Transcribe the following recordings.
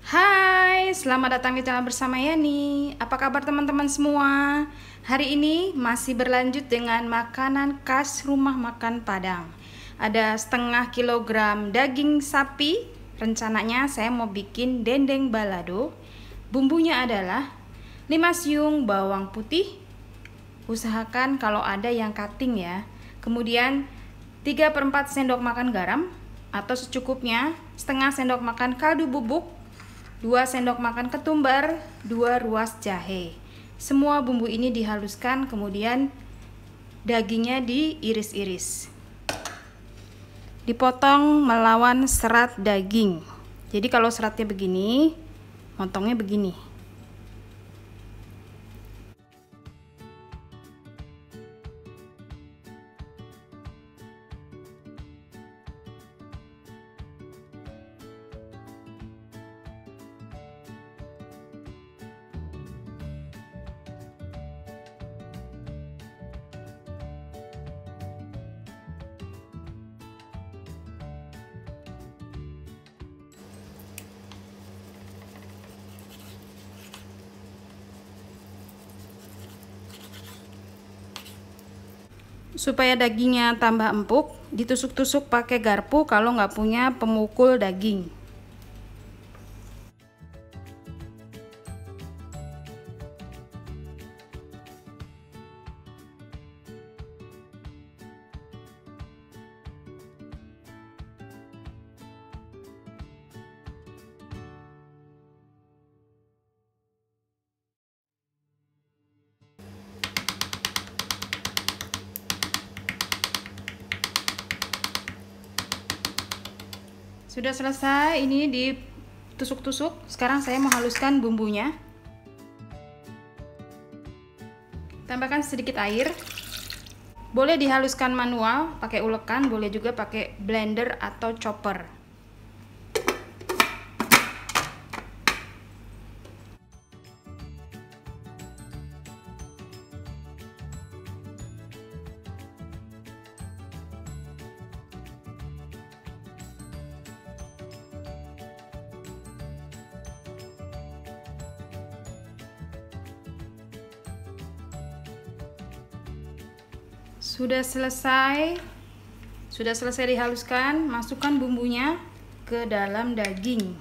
Hai, selamat datang di channel bersama Yani. Apa kabar teman-teman semua? Hari ini masih berlanjut dengan makanan khas rumah makan Padang. Ada setengah kilogram daging sapi. Rencananya saya mau bikin dendeng balado. Bumbunya adalah 5 siung bawang putih. Usahakan kalau ada yang cutting ya. Kemudian 3/4 sendok makan garam atau secukupnya, setengah sendok makan kaldu bubuk, 2 sendok makan ketumbar, 2 ruas jahe. Semua bumbu ini dihaluskan, kemudian dagingnya diiris-iris. Dipotong melawan serat daging. Jadi kalau seratnya begini, motongnya begini. Supaya dagingnya tambah empuk, ditusuk-tusuk pakai garpu kalau nggak punya pemukul daging. Sudah selesai, ini ditusuk-tusuk. Sekarang saya mau haluskan bumbunya. Tambahkan sedikit air. Boleh dihaluskan manual, pakai ulekan, boleh juga pakai blender atau chopper. Sudah selesai dihaluskan, masukkan bumbunya ke dalam daging.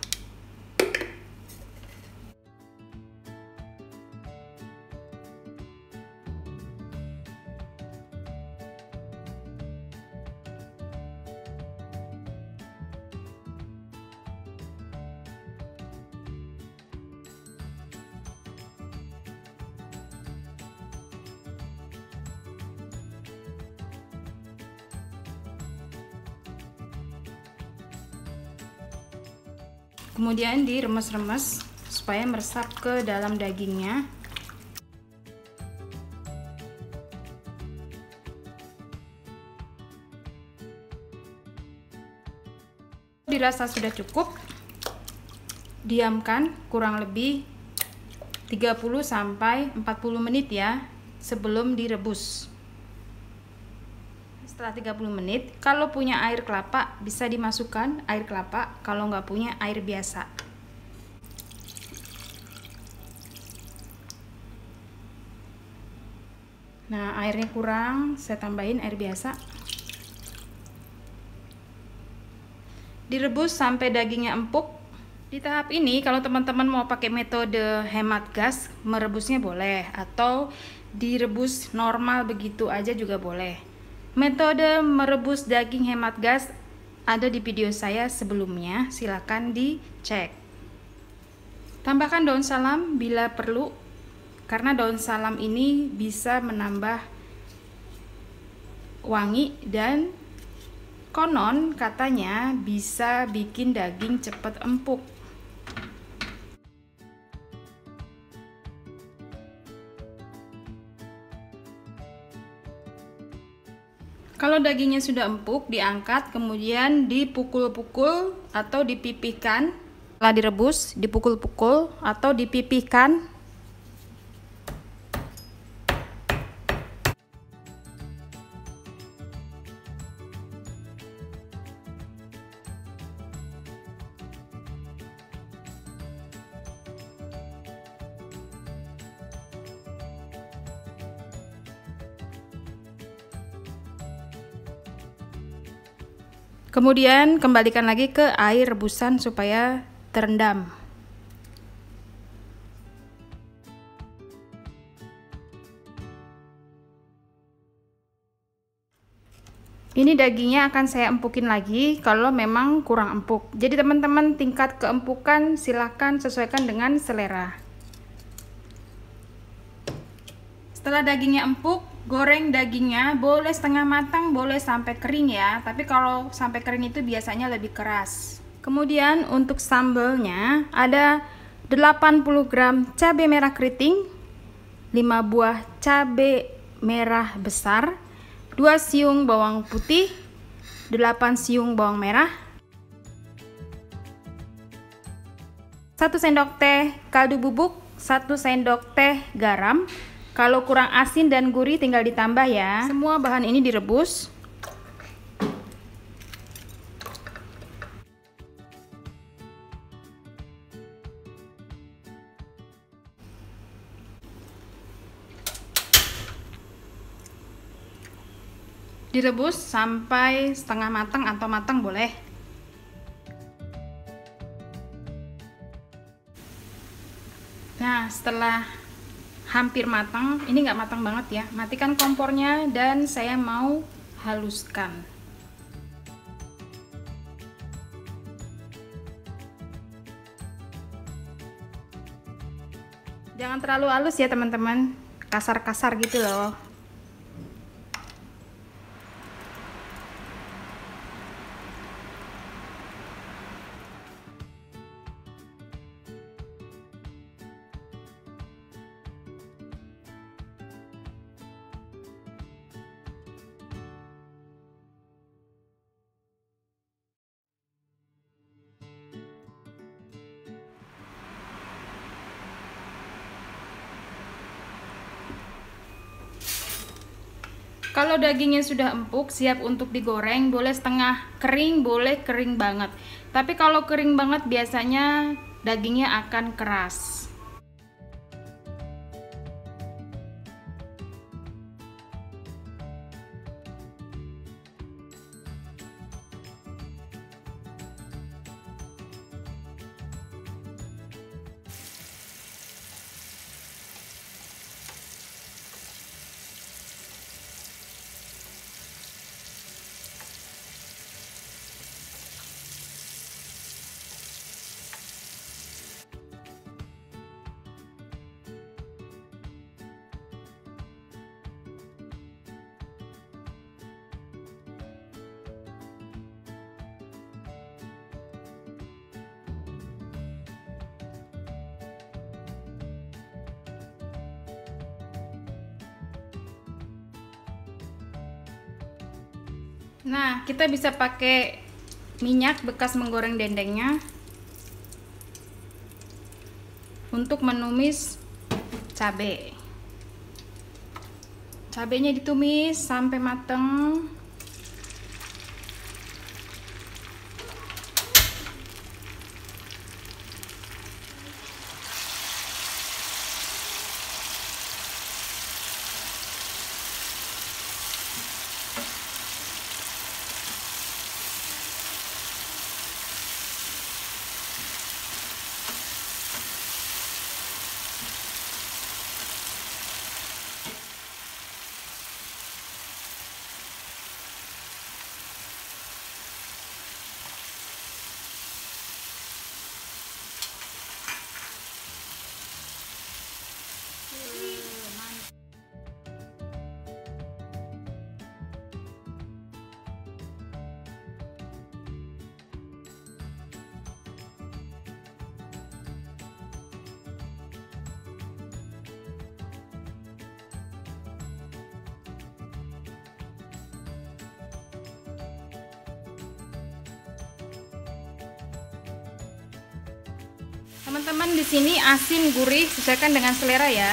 Kemudian diremes-remes supaya meresap ke dalam dagingnya. Dirasa sudah cukup, diamkan kurang lebih 30 sampai 40 menit ya sebelum direbus. Setelah 30 menit, kalau punya air kelapa bisa dimasukkan air kelapa, kalau nggak punya air biasa. Nah, airnya kurang, saya tambahin air biasa. Direbus sampai dagingnya empuk. Di tahap ini kalau teman-teman mau pakai metode hemat gas, merebusnya boleh, atau direbus normal begitu aja juga boleh. Metode merebus daging hemat gas ada di video saya sebelumnya, silakan dicek. Tambahkan daun salam bila perlu, karena daun salam ini bisa menambah wangi dan konon katanya bisa bikin daging cepat empuk. Kalau dagingnya sudah empuk, diangkat, kemudian dipukul-pukul atau dipipihkan. Setelah direbus, dipukul-pukul atau dipipihkan. Kemudian kembalikan lagi ke air rebusan supaya terendam. Ini dagingnya akan saya empukin lagi kalau memang kurang empuk. Jadi teman-teman tingkat keempukan silahkan sesuaikan dengan selera. Setelah dagingnya empuk, goreng dagingnya, boleh setengah matang, boleh sampai kering ya. Tapi kalau sampai kering itu biasanya lebih keras. Kemudian untuk sambelnya ada 80 gram cabai merah keriting, 5 buah cabai merah besar, 2 siung bawang putih, 8 siung bawang merah, 1 sendok teh kaldu bubuk, 1 sendok teh garam. Kalau kurang asin dan gurih tinggal ditambah ya. Semua bahan ini direbus. Direbus sampai setengah matang atau matang boleh. Nah, setelah hampir matang, ini nggak matang banget ya, matikan kompornya dan saya mau haluskan. Jangan terlalu halus ya teman-teman, kasar-kasar gitu loh. Kalau dagingnya sudah empuk, siap untuk digoreng, boleh setengah kering, boleh kering banget. Tapi kalau kering banget biasanya dagingnya akan keras. Nah, kita bisa pakai minyak bekas menggoreng dendengnya untuk menumis cabai. Cabainya ditumis sampai mateng. Teman-teman, di sini asin gurih sesuaikan dengan selera ya.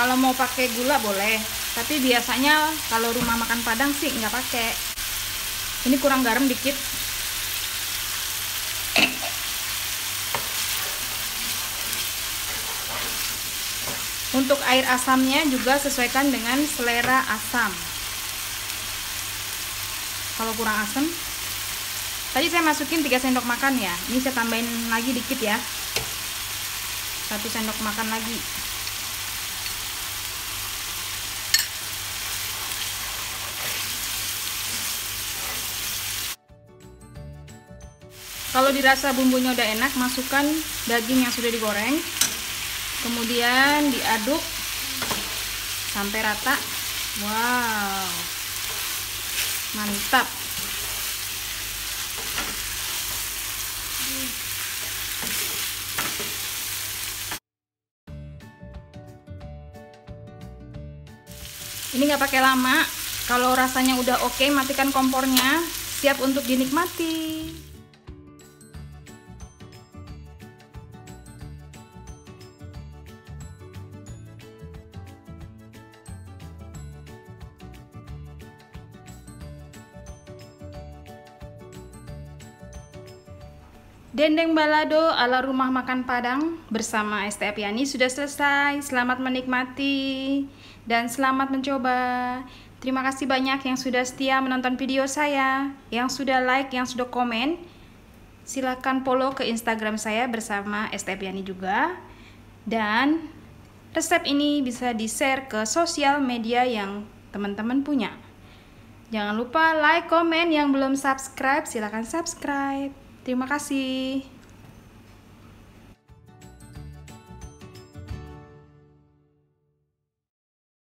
Kalau mau pakai gula boleh, tapi biasanya kalau rumah makan Padang sih nggak pakai. Ini kurang garam dikit. Untuk air asamnya juga sesuaikan dengan selera asam. Kalau kurang asam Tadi saya masukin 3 sendok makan ya. Ini saya tambahin lagi dikit ya. 1 sendok makan lagi. Kalau dirasa bumbunya udah enak, masukkan daging yang sudah digoreng. Kemudian diaduk sampai rata. Wow, mantap. Ini nggak pakai lama. Kalau rasanya udah oke, matikan kompornya. Siap untuk dinikmati. Dendeng balado ala rumah makan Padang bersama ST Apiani sudah selesai. Selamat menikmati dan selamat mencoba. Terima kasih banyak yang sudah setia menonton video saya, yang sudah like, yang sudah komen. Silahkan follow ke Instagram saya bersama ST Apiani juga. Dan resep ini bisa di-share ke sosial media yang teman-teman punya. Jangan lupa like, komen, yang belum subscribe silahkan subscribe. Terima kasih.